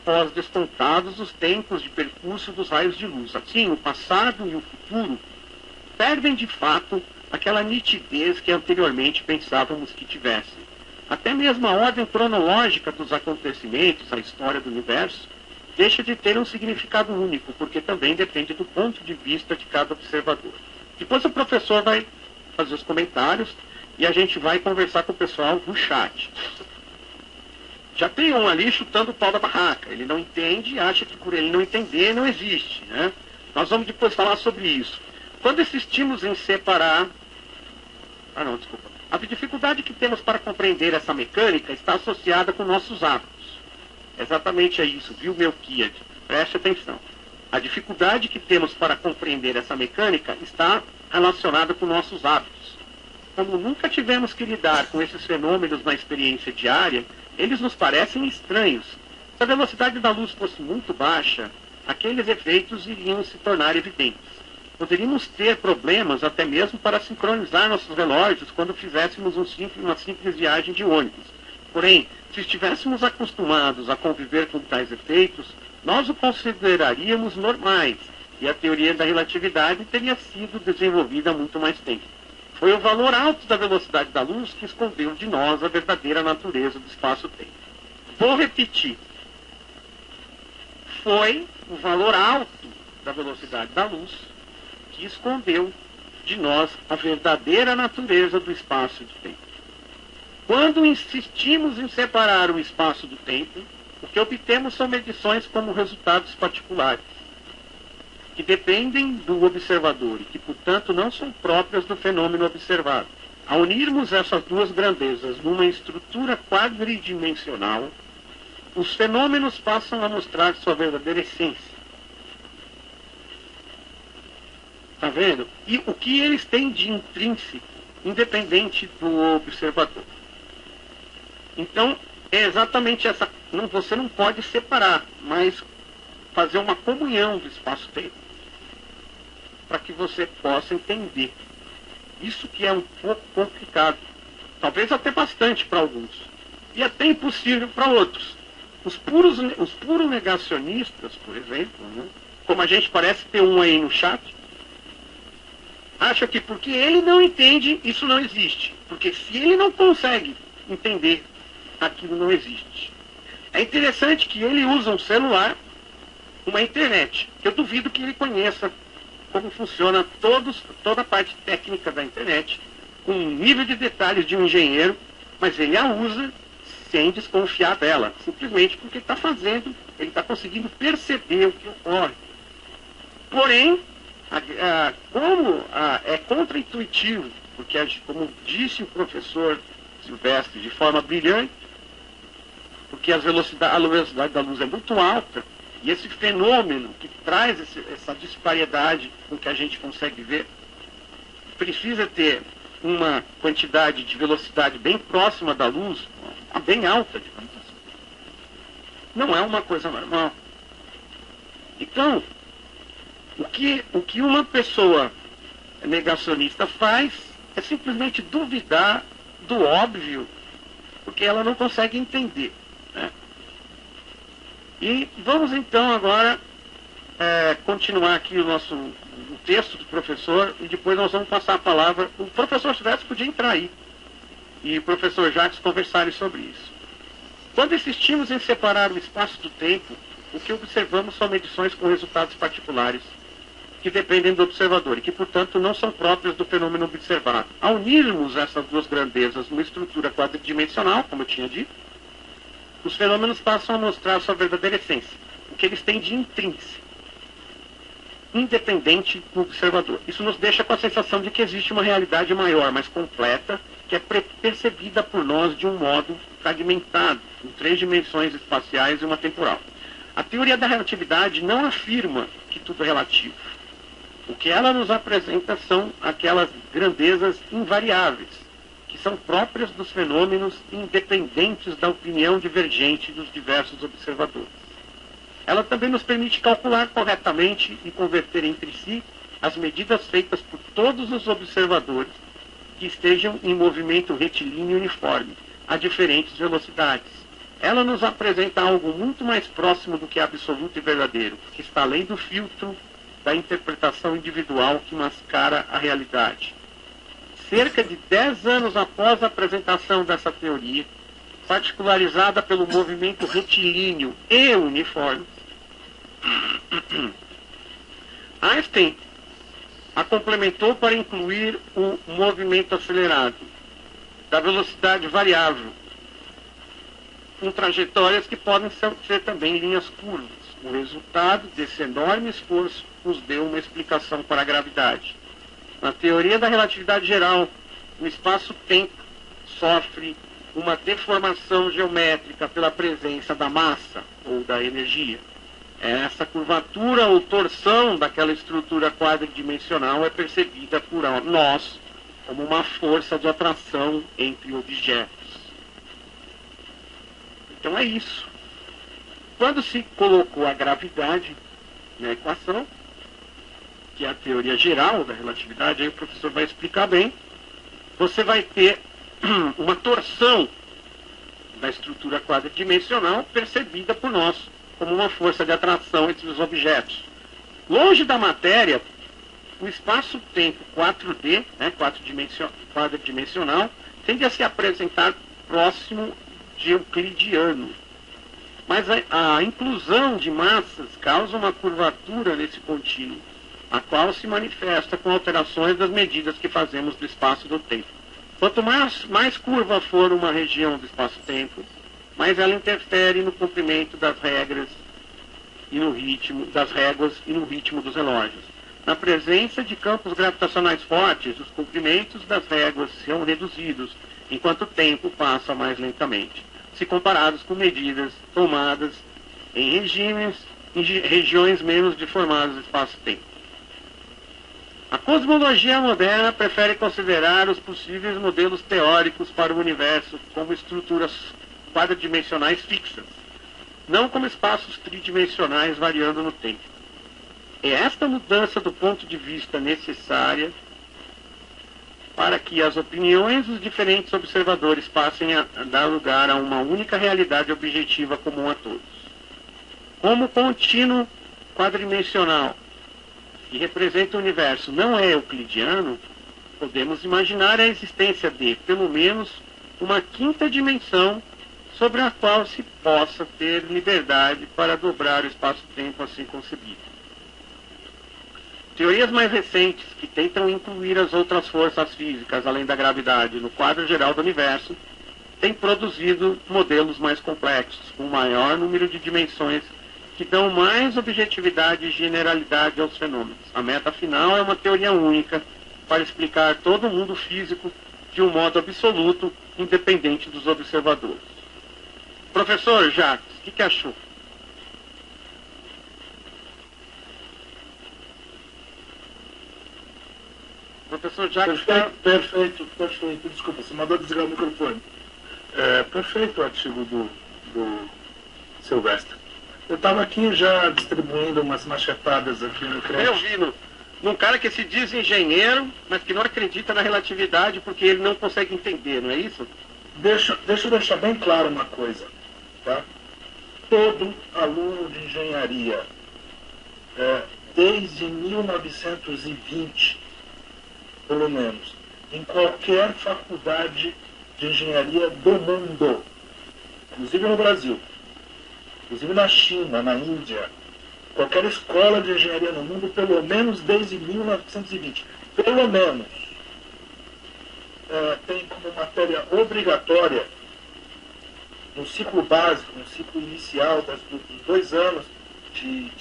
após descontados os tempos de percurso dos raios de luz. Assim, o passado e o futuro perdem de fato aquela nitidez que anteriormente pensávamos que tivessem. Até mesmo a ordem cronológica dos acontecimentos, a história do universo, deixa de ter um significado único, porque também depende do ponto de vista de cada observador. Depois o professor vai fazer os comentários e a gente vai conversar com o pessoal no chat. Já tem um ali chutando o pau da barraca. Ele não entende, acha que por ele não entender não existe, né? Nós vamos depois falar sobre isso. Quando insistimos em separar... A dificuldade que temos para compreender essa mecânica está associada com nossos hábitos. Exatamente é isso, viu, Melquiade? Preste atenção. A dificuldade que temos para compreender essa mecânica está relacionada com nossos hábitos. Como nunca tivemos que lidar com esses fenômenos na experiência diária, eles nos parecem estranhos. Se a velocidade da luz fosse muito baixa, aqueles efeitos iriam se tornar evidentes. Poderíamos ter problemas até mesmo para sincronizar nossos relógios quando fizéssemos uma simples viagem de ônibus. Porém, se estivéssemos acostumados a conviver com tais efeitos, nós o consideraríamos normais, e a teoria da relatividade teria sido desenvolvida há muito mais tempo. Foi o valor alto da velocidade da luz que escondeu de nós a verdadeira natureza do espaço-tempo. Vou repetir. Foi o valor alto da velocidade da luz que escondeu de nós a verdadeira natureza do espaço e do tempo. Quando insistimos em separar o espaço do tempo, o que obtemos são medições como resultados particulares, que dependem do observador e que, portanto, não são próprias do fenômeno observado. Ao unirmos essas duas grandezas numa estrutura quadridimensional, os fenômenos passam a mostrar sua verdadeira essência. Está vendo? E o que eles têm de intrínseco, independente do observador. Então, é exatamente essa... você não pode separar, mas fazer uma comunhão do espaço-tempo, para que você possa entender. Isso que é um pouco complicado. Talvez até bastante para alguns. E até impossível para outros. Os puros negacionistas, por exemplo, né, como a gente parece ter um aí no chat, acha que porque ele não entende, isso não existe. Porque se ele não consegue entender, aquilo não existe. É interessante que ele usa um celular, uma internet, que eu duvido que ele conheça como funciona toda a parte técnica da internet, com um nível de detalhes de um engenheiro, mas ele a usa sem desconfiar dela, simplesmente porque está fazendo, ele está conseguindo perceber o que ocorre. Porém, como é contraintuitivo, porque, como disse o professor Silvestre de forma brilhante, porque a velocidade da luz é muito alta, e esse fenômeno que traz essa disparidade com que a gente consegue ver, precisa ter uma quantidade de velocidade bem próxima da luz, bem alta, digamos assim. Não é uma coisa normal. Então, o que uma pessoa negacionista faz é simplesmente duvidar do óbvio, porque ela não consegue entender, né? E vamos então agora continuar aqui o texto do professor, e depois nós vamos passar a palavra. O professor Silvestre podia entrar aí, e o professor Jacques conversarem sobre isso. Quando insistimos em separar o espaço do tempo, o que observamos são medições com resultados particulares, que dependem do observador e que, portanto, não são próprias do fenômeno observado. Ao unirmos essas duas grandezas numa estrutura quadridimensional, como eu tinha dito, os fenômenos passam a mostrar sua verdadeira essência, o que eles têm de intrínseco, independente do observador. Isso nos deixa com a sensação de que existe uma realidade maior, mais completa, que é percebida por nós de um modo fragmentado, em 3 dimensões espaciais e uma temporal. A teoria da relatividade não afirma que tudo é relativo. O que ela nos apresenta são aquelas grandezas invariáveis, que são próprias dos fenômenos independentes da opinião divergente dos diversos observadores. Ela também nos permite calcular corretamente e converter entre si as medidas feitas por todos os observadores que estejam em movimento retilíneo uniforme, a diferentes velocidades. ela nos apresenta algo muito mais próximo do que absoluto e verdadeiro, que está além do filtro da interpretação individual que mascara a realidade. Cerca de 10 anos após a apresentação dessa teoria, particularizada pelo movimento retilíneo e uniforme, Einstein a complementou para incluir o movimento acelerado, da velocidade variável, com trajetórias que podem ser também linhas curvas. O resultado desse enorme esforço nos deu uma explicação para a gravidade. Na teoria da relatividade geral, o espaço-tempo sofre uma deformação geométrica pela presença da massa ou da energia. Essa curvatura ou torção daquela estrutura quadridimensional é percebida por nós como uma força de atração entre objetos. Então é isso. Quando se colocou a gravidade na equação, que é a teoria geral da relatividade, aí o professor vai explicar bem, você vai ter uma torção da estrutura quadridimensional percebida por nós como uma força de atração entre os objetos. Longe da matéria, o espaço-tempo 4D, quadridimensional, tende a se apresentar próximo de euclidiano. Mas a inclusão de massas causa uma curvatura nesse contínuo, a qual se manifesta com alterações das medidas que fazemos do espaço e do tempo. Quanto mais curva for uma região do espaço-tempo, mais ela interfere no comprimento das regras e no ritmo das réguas e no ritmo dos relógios. Na presença de campos gravitacionais fortes, os comprimentos das réguas são reduzidos, enquanto o tempo passa mais lentamente, se comparados com medidas tomadas em regiões menos deformadas do espaço-tempo. A cosmologia moderna prefere considerar os possíveis modelos teóricos para o universo como estruturas quadridimensionais fixas, não como espaços tridimensionais variando no tempo. É esta mudança do ponto de vista necessária para que as opiniões dos diferentes observadores passem a dar lugar a uma única realidade objetiva comum a todos. Como o contínuo quadridimensional que representa o universo não é euclidiano, podemos imaginar a existência de, pelo menos, uma quinta dimensão sobre a qual se possa ter liberdade para dobrar o espaço-tempo assim concebido. Teorias mais recentes, que tentam incluir as outras forças físicas, além da gravidade, no quadro geral do universo, têm produzido modelos mais complexos, com maior número de dimensões, que dão mais objetividade e generalidade aos fenômenos. A meta final é uma teoria única para explicar todo o mundo físico de um modo absoluto, independente dos observadores. Professor Jacques, o que achou? Professor Jacques... Perfeito. Desculpa, você mandou desligar o microfone. Perfeito o artigo do Silvestre. Eu estava aqui já distribuindo umas machetadas aqui no crédito. Eu vi num cara que se diz engenheiro, mas que não acredita na relatividade porque ele não consegue entender, não é isso? Deixa eu deixar bem claro uma coisa. Tá? Todo aluno de engenharia, desde 1920, pelo menos, em qualquer faculdade de engenharia do mundo, inclusive no Brasil, inclusive na China, na Índia, qualquer escola de engenharia no mundo, pelo menos desde 1920, pelo menos, tem como matéria obrigatória, no ciclo básico, no ciclo inicial dos 2 anos de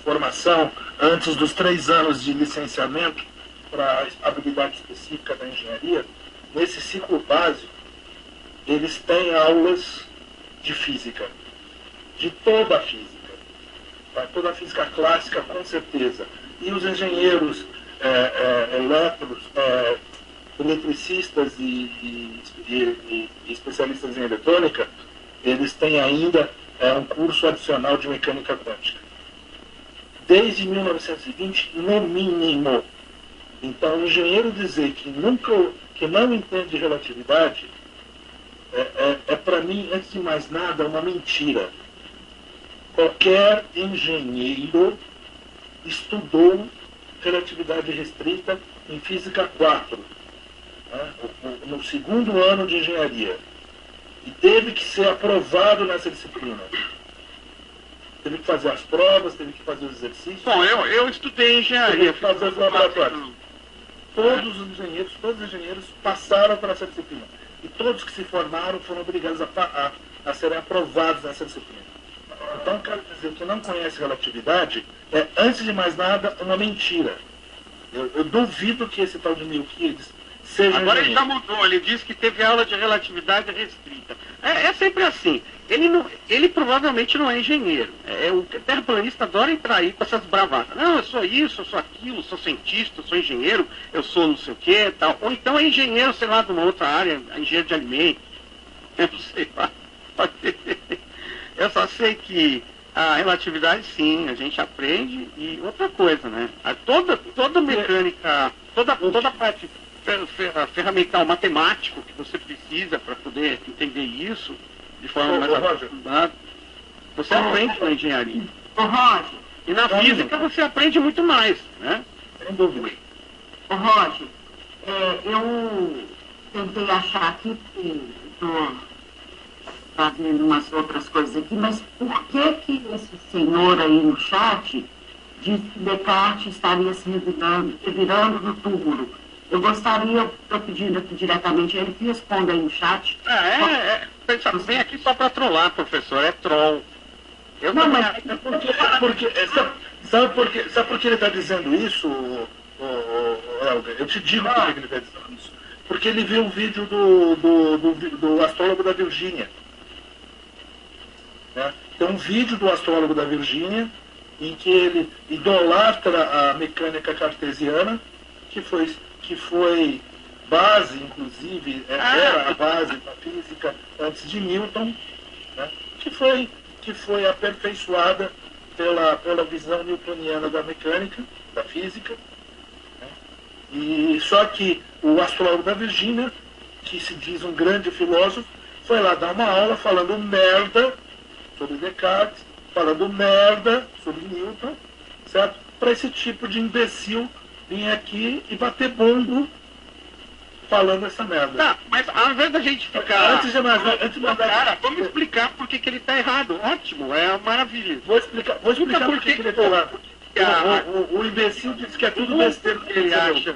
formação, antes dos 3 anos de licenciamento para a habilidade específica da engenharia, nesse ciclo básico, eles têm aulas de física, de toda a física, toda a física clássica, com certeza. E os engenheiros eletricistas e especialistas em eletrônica, eles têm ainda um curso adicional de mecânica quântica. Desde 1920, no mínimo. Então, o engenheiro dizer que não entende relatividade para mim, antes de mais nada, uma mentira. Qualquer engenheiro estudou relatividade restrita em Física 4, né, no segundo ano de engenharia, e teve que ser aprovado nessa disciplina. Teve que fazer as provas, teve que fazer os exercícios. Bom, eu estudei engenharia. Teve que fazer os laboratórios. Todos os engenheiros passaram por essa disciplina. E todos que se formaram foram obrigados a serem aprovados nessa disciplina. Então, quero dizer que não conhece relatividade é, antes de mais nada, uma mentira. Eu duvido que esse tal de Milquiades seja Agora engenheiro. ele já mudou, ele disse que teve aula de relatividade restrita. É sempre assim. Ele provavelmente não é engenheiro. O terraplanista adora entrar aí com essas bravatas. Não, eu sou isso, eu sou aquilo, sou cientista, eu sou engenheiro, eu sou não sei o que tal. Ou então é engenheiro, sei lá, de uma outra área, engenheiro de alimentos. Eu não sei lá. Eu só sei que a relatividade, sim, a gente aprende. E outra coisa, né? Toda mecânica, toda a parte ferramental matemático que você precisa para poder entender isso de forma mais aprofundada, você aprende na engenharia. Ô, Roger. E na física você aprende muito mais, né? Sem dúvida. Ô, Roger, eu tentei achar aqui, porque estou fazendo umas outras coisas aqui, mas por que esse senhor aí no chat disse que Descartes estaria se revirando no túmulo? Eu gostaria, estou pedindo aqui diretamente a ele que responda aí no chat. Vem aqui só para trollar, professor, é troll. Sabe por que ele está dizendo isso, Helder? Eu te digo por que ele está dizendo isso. Porque ele viu um vídeo do astrólogo da Virgínia. Né? Tem um vídeo do astrólogo da Virgínia em que ele idolatra a mecânica cartesiana, que foi base, inclusive, era a base da física antes de Newton, né? que foi aperfeiçoada pela visão newtoniana da mecânica, da física. Né? E só que o astrólogo da Virgínia, que se diz um grande filósofo, foi lá dar uma aula falando merda sobre Descartes, falando merda sobre Newton, certo? Para esse tipo de imbecil vir aqui e bater bombo falando essa merda. Tá, mas ao invés da gente ficar... Antes de mais cara, vamos explicar por que ele está errado. Ótimo, é maravilha. Vou explicar por que ele está errado. O imbecil disse que é tudo besteira que ele acha.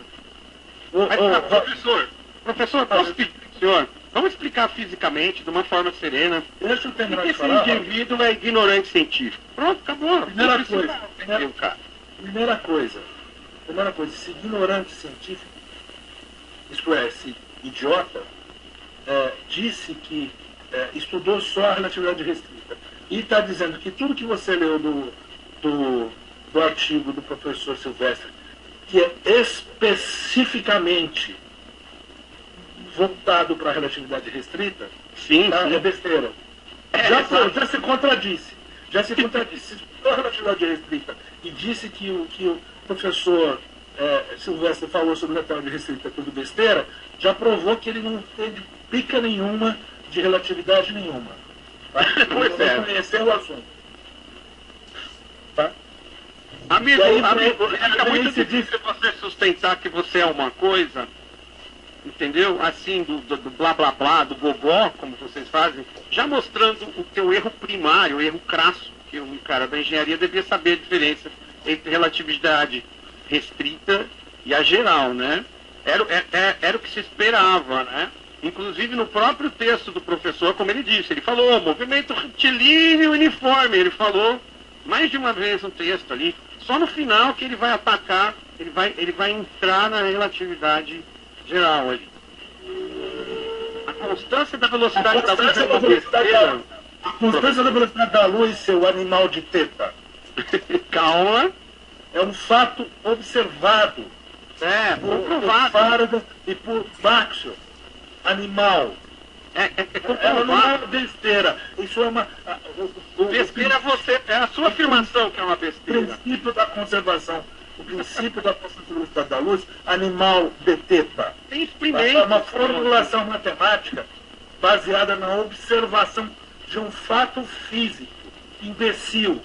Professor, posso pedir pro senhor? Vamos explicar fisicamente, de uma forma serena. Deixa eu terminar de Esse falar. indivíduo é ignorante científico. Pronto, acabou. Primeira coisa, esse ignorante científico, isto é, esse idiota, disse que estudou só a relatividade restrita. E está dizendo que tudo que você leu do artigo do professor Silvestre, que é especificamente voltado para a relatividade restrita, sim. É besteira. Já se contradisse. Se estudou a relatividade restrita e disse que o professor Silvestre falou sobre relatividade restrita tudo besteira, já provou que ele não teve pica nenhuma de relatividade nenhuma. Tá? Pois não conheceu o assunto. Tá? Amigo, é muito se difícil você sustentar que você é uma coisa, entendeu? Assim, do blá blá blá, do gogó, como vocês fazem, já mostrando o teu erro primário, o erro crasso, que um cara da engenharia devia saber a diferença entre relatividade restrita e a geral, né? Era o que se esperava, né? Inclusive no próprio texto do professor, como ele disse, ele falou movimento retilíneo uniforme, ele falou mais de uma vez no texto ali, só no final que ele vai atacar, ele vai entrar na relatividade geral ali. A constância da velocidade da luz é uma besteira. A constância da velocidade da luz, seu animal de teta. Calma. É um fato observado. Comprovado. Por Faraday e por Maxwell. Animal. Ela não é uma besteira. Isso é uma... Besteira é a sua afirmação que é uma besteira. O princípio da conservação. O princípio da constância da velocidade da luz, animal de teta. Tem experimentos. É uma formulação matemática baseada na observação de um fato físico, imbecil.